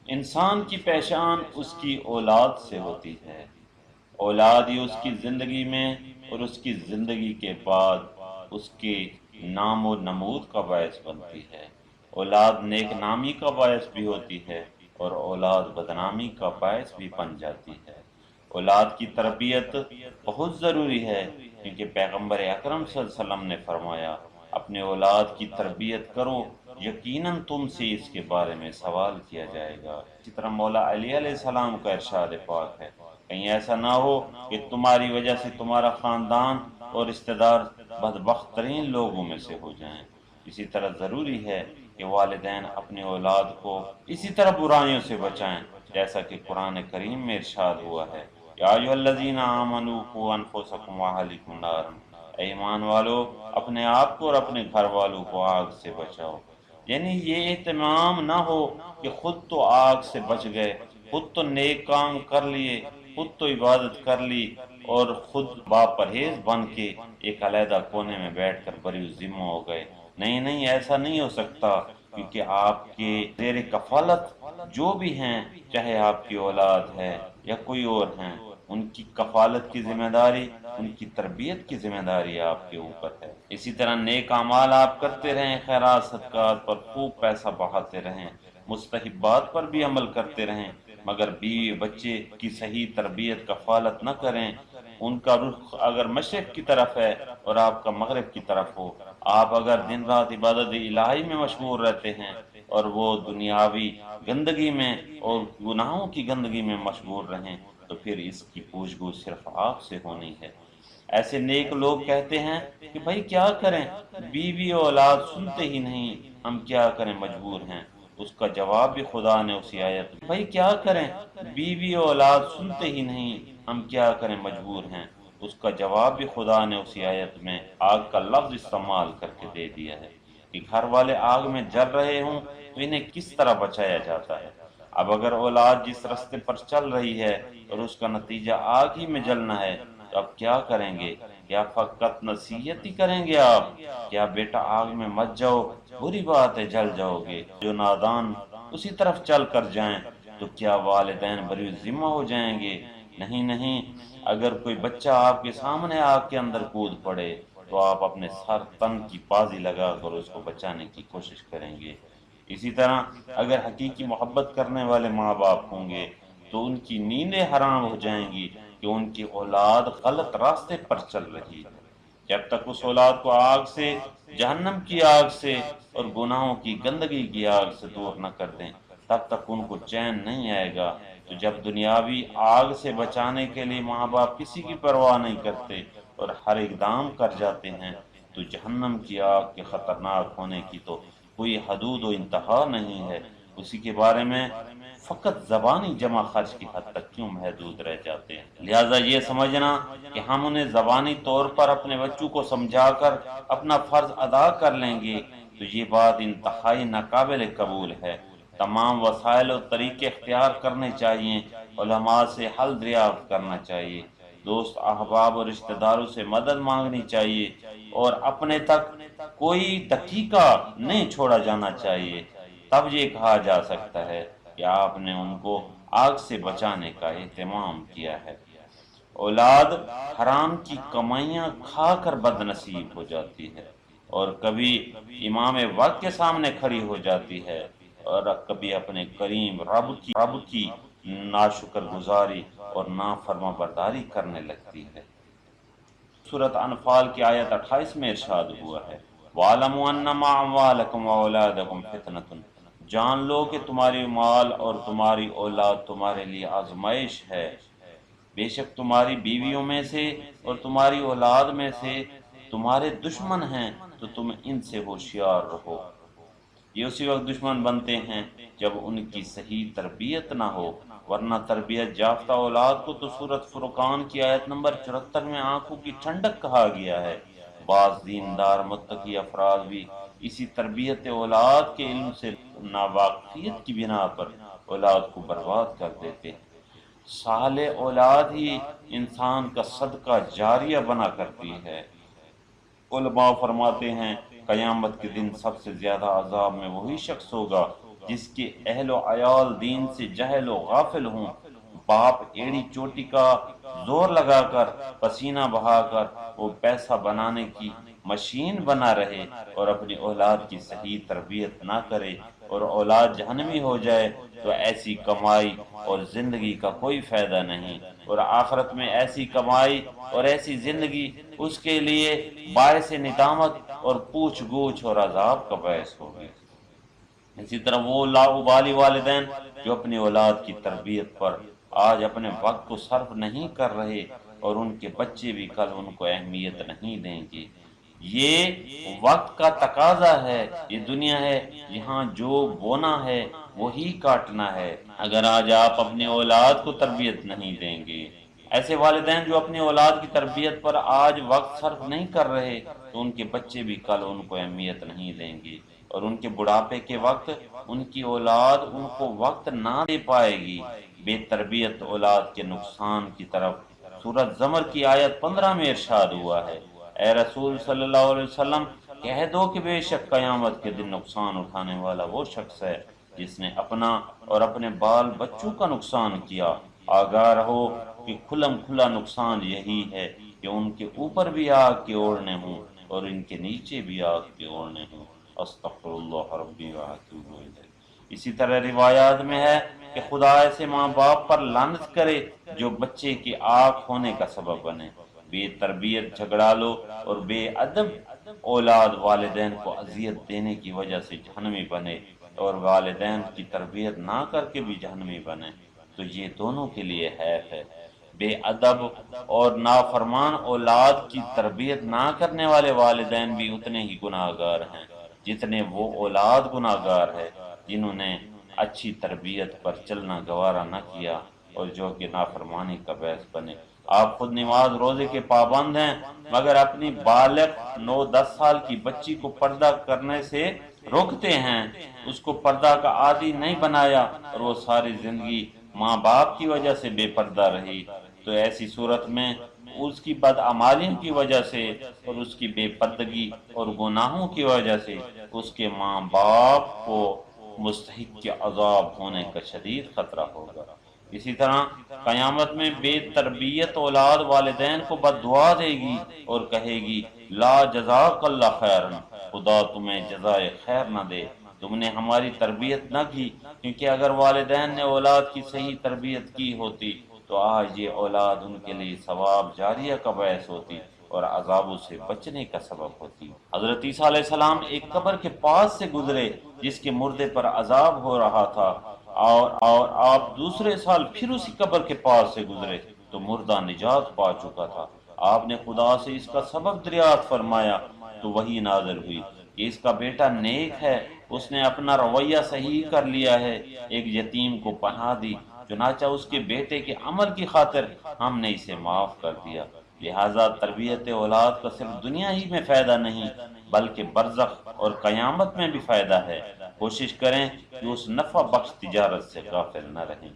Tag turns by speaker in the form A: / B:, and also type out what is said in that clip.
A: انسان کی پہچان اس کی اولاد سے ہوتی ہے۔ اولاد ہی اس کی زندگی میں اور اس کی زندگی کے بعد اس کے نام و نمود کا باعث بنتی ہے۔ اولاد نیک نامی کا باعث بھی ہوتی ہے اور اولاد بدنامی کا باعث بھی بن جاتی ہے۔ اولاد کی تربیت بہت ضروری ہے، کیونکہ پیغمبر اکرم صلی اللہ علیہ وسلم نے فرمایا اپنے اولاد کی تربیت کرو، یقیناً تم سے اس کے بارے میں سوال کیا جائے گا۔ اسی طرح مولا علی علیہ السلام کا ارشاد پاک ہے، کہیں ایسا نہ ہو کہ تمہاری وجہ سے تمہارا خاندان اور رشتہ دار بدبخت ترین لوگوں میں سے ہو جائیں۔ اسی طرح ضروری ہے کہ والدین اپنے اولاد کو اسی طرح برائیوں سے بچائیں، جیسا کہ قرآن کریم میں ارشاد ہوا ہے، یا ایھا الذین آمنوا قوا انفسکم واہلکم نارا، اے ایمان والو اپنے آپ کو اور اپنے گھر والوں کو آگ سے بچاؤ۔ یعنی یہ اہتمام نہ ہو کہ خود تو آگ سے بچ گئے، خود تو نیک کام کر لیے، خود تو عبادت کر لی اور خود با پرہیز بن کے ایک علیحدہ کونے میں بیٹھ کر بری ذمہ ہو گئے۔ نہیں نہیں، ایسا نہیں ہو سکتا، کیونکہ آپ کے زیر کفالت جو بھی ہیں، چاہے آپ کی اولاد ہے یا کوئی اور ہیں، ان کی کفالت کی ذمہ داری، ان کی تربیت کی ذمہ داری آپ کے اوپر ہے۔ اسی طرح نیک اعمال آپ کرتے رہیں، خیرات صدقات پر خوب پیسہ بہاتے رہیں، مستحبات پر بھی عمل کرتے رہیں، مگر بیوی بچے کی صحیح تربیت کفالت نہ کریں، ان کا رخ اگر مشرق کی طرف ہے اور آپ کا مغرب کی طرف ہو، آپ اگر دن رات عبادت الہی میں مشغول رہتے ہیں اور وہ دنیاوی گندگی میں اور گناہوں کی گندگی میں مشغول رہیں، تو پھر اس کی پوچھ گچھ صرف آپ سے ہونی ہے۔ ایسے نیک لوگ کہتے ہیں کہ بھائی کیا کریں، بیوی اولاد سنتے ہی نہیں، ہم کیا کریں، مجبور ہیں۔ اس کا جواب بھی خدا نے اسی آیت میں، بھائی کیا کریں، بیوی اولاد سنتے ہی نہیں، ہم کیا کریں، مجبور ہیں۔ اس کا جواب بھی خدا نے اسی آیت میں آگ کا لفظ استعمال کر کے دے دیا ہے کہ گھر والے آگ میں جل رہے ہوں تو انہیں کس طرح بچایا جاتا ہے۔ اب اگر اولاد جس راستے پر چل رہی ہے اور اس کا نتیجہ آگ ہی میں جلنا ہے، تو اب کیا کریں گے؟ کیا فقط نصیحت ہی کریں گے آپ؟ کیا بیٹا آگ میں مت جاؤ، بری بات ہے، جل جاؤ گے؟ جو نادان اسی طرف چل کر جائیں تو کیا والدین بری ذمہ ہو جائیں گے؟ نہیں نہیں، اگر کوئی بچہ آپ کے سامنے آگ کے اندر کود پڑے تو آپ اپنے سر تن کی بازی لگا کر اس کو بچانے کی کوشش کریں گے۔ اسی طرح اگر حقیقی محبت کرنے والے ماں باپ ہوں گے تو ان کی نیندیں حرام ہو جائیں گی کہ ان کی اولاد غلط راستے پر چل رہی ہے۔ جب تک اس اولاد کو آگ سے، جہنم کی آگ سے اور گناہوں کی گندگی کی آگ سے دور نہ کر دیں، تب تک ان کو چین نہیں آئے گا۔ تو جب دنیاوی آگ سے بچانے کے لیے ماں باپ کسی کی پرواہ نہیں کرتے اور ہر اقدام کر جاتے ہیں، تو جہنم کی آگ کے خطرناک ہونے کی تو کوئی حدود و انتہا نہیں ہے۔ اسی کے بارے میں فقط زبانی جمع خرچ کی حد تک کیوں محدود رہ جاتے ہیں؟ لہٰذا یہ سمجھنا کہ ہم انہیں زبانی طور پر اپنے بچوں کو سمجھا کر اپنا فرض ادا کر لیں گے، تو یہ بات انتہائی ناقابل قبول ہے۔ تمام وسائل و طریقے اختیار کرنے چاہیے، علماء سے حل دریافت کرنا چاہیے، دوست احباب اور رشتہ داروں سے مدد مانگنی چاہیے، اور اپنے تک کوئی دقیقہ نہیں چھوڑا جانا چاہیے۔ تب یہ کہا جا سکتا ہے کہ آپ نے ان کو آگ سے بچانے کا اہتمام کیا ہے۔ اولاد حرام کی کمائیاں کھا کر بد نصیب ہو جاتی ہے، اور کبھی امام وقت کے سامنے کھڑی ہو جاتی ہے، اور کبھی اپنے کریم رب کی ناشکر گزاری اور نافرما برداری کرنے لگتی ہے۔ سورۃ انفال کی آیت 28 میں ارشاد ہوا ہے، وَاعْلَمُوا أَنَّمَا أَمْوَالَكُمْ وَأَوْلَادَكُمْ فِتْنَةٌ، جان لو کہ تمہاری مال اور تمہاری اولاد تمہارے لیے آزمائش ہے۔ بے شک تمہاری بیویوں میں سے اور تمہاری اولاد میں سے تمہارے دشمن ہیں، تو تم ان سے ہوشیار رہو۔ یہ اسی وقت دشمن بنتے ہیں جب ان کی صحیح تربیت نہ ہو، ورنہ تربیت یافتہ اولاد کو تو سورۃ فرقان کی آیت نمبر 74 میں آنکھوں کی ٹھنڈک کہا گیا ہے۔ بعض دیندار متقی افراد بھی اسی تربیت اولاد کے علم سے ناواقفیت کی بنا پر اولاد کو برباد کر دیتے ہیں۔ صالح اولاد ہی انسان کا صدقہ جاریہ بنا کرتی ہے۔ علماء فرماتے ہیں قیامت کے دن سب سے زیادہ عذاب میں وہی شخص ہوگا جس کے اہل و عیال دین سے جہل و غافل ہوں، باپ ایڑی چوٹی کا زور لگا کر پسینہ بہا کر وہ پیسہ بنانے کی مشین بنا رہے اور اپنی اولاد کی صحیح تربیت نہ کرے اور اولاد جہنمی ہو جائے، تو ایسی کمائی اور زندگی کا کوئی فائدہ نہیں، اور آخرت میں ایسی کمائی اور ایسی زندگی اس کے لیے باعث ندامت اور پوچھ گوچھ اور عذاب کا باعث ہوگی۔ اسی طرح وہ لاابالی والدین جو اپنی اولاد کی تربیت پر آج اپنے وقت کو صرف نہیں کر رہے اور ان کے بچے بھی کل ان کو اہمیت نہیں دیں گے۔ یہ وقت کا تقاضا ہے، یہ دنیا ہے، یہاں جو بونا ہے وہی کاٹنا ہے۔ اگر آج آپ اپنی اولاد کو تربیت نہیں دیں گے، ایسے والدین جو اپنی اولاد کی تربیت پر آج وقت صرف نہیں کر رہے، تو ان کے بچے بھی کل ان کو اہمیت نہیں دیں گے، اور ان کے بڑھاپے کے وقت ان کی اولاد ان کو وقت نہ دے پائے گی۔ بے تربیت اولاد کے نقصان کی طرف سورۃ زمر کی آیت 15 میں ارشاد ہوا ہے، اے رسول صلی اللہ علیہ وسلم کہہ دو کہ بے شک قیامت کے دن نقصان اٹھانے والا وہ شخص ہے جس نے اپنا اور اپنے بال بچوں کا نقصان کیا۔ آگاہ رہو کہ کھلم کھلا نقصان یہی ہے کہ ان کے اوپر بھی آگ کے اوڑنے ہوں اور ان کے نیچے بھی آگ کے اوڑنے ہوں۔ استغفر اللہ ربی و اتوب الیہ۔ اسی طرح روایات میں ہے کہ خدا ایسے ماں باپ پر لعنت کرے جو بچے کی آنکھ ہونے کا سبب بنے۔ بے تربیت جھگڑالو اور بے ادب اولاد والدین کو اذیت دینے کی وجہ سے جہنمی بنے، اور والدین کی تربیت نہ کر کے بھی جہنمی بنے، تو یہ دونوں کے لیے حیف ہے۔ بے ادب اور نافرمان اولاد کی تربیت نہ کرنے والے والدین بھی اتنے ہی گناہ گار ہیں جتنے وہ اولاد گناہ گار ہے جنہوں نے اچھی تربیت پر چلنا گوارا نہ کیا اور جو کہ نافرمانی کا باعث بنے۔ آپ خود نماز روزے کے پابند ہیں، مگر اپنی بالغ 9-10 سال کی بچی کو پردہ کرنے سے روکتے ہیں، اس کو پردہ کا عادی نہیں بنایا اور وہ ساری زندگی ماں باپ کی وجہ سے بے پردہ رہی، تو ایسی صورت میں اس کی بدعمالیوں کی وجہ سے اور اس کی بے پردگی اور گناہوں کی وجہ سے اس کے ماں باپ کو مستحق کے عذاب ہونے کا شدید خطرہ ہوگا۔ اسی طرح قیامت میں بے تربیت اولاد والدین کو بد دعا دے گی اور کہے گی لا جزاک اللہ خیرن، خدا تمہیں جزائے خیر نہ دے، تم نے ہماری تربیت نہ کی، کیونکہ اگر والدین نے اولاد کی صحیح تربیت کی ہوتی تو آج یہ اولاد ان کے لیے ثواب جاریہ کا باعث ہوتی اور عذابوں سے بچنے کا سبب ہوتی۔ حضرت عیسیٰ علیہ السلام ایک قبر کے پاس سے گزرے جس کے مردے پر عذاب ہو رہا تھا، اور آپ دوسرے سال پھر اسی قبر کے پاس سے گزرے تو مردہ نجات پا چکا تھا۔ آپ نے خدا سے اس کا سبب دریافت فرمایا تو وہی نازل ہوئی کہ اس کا بیٹا نیک ہے، اس نے اپنا رویہ صحیح کر لیا ہے، ایک یتیم کو پناہ دی، چنانچہ اس کے بیٹے کے عمل کی خاطر ہم نے اسے معاف کر دیا۔ لہذا تربیت اولاد کا صرف دنیا ہی میں فائدہ نہیں بلکہ برزخ اور قیامت میں بھی فائدہ ہے۔ کوشش کریں کہ اس نفع بخش تجارت سے غافل نہ رہیں۔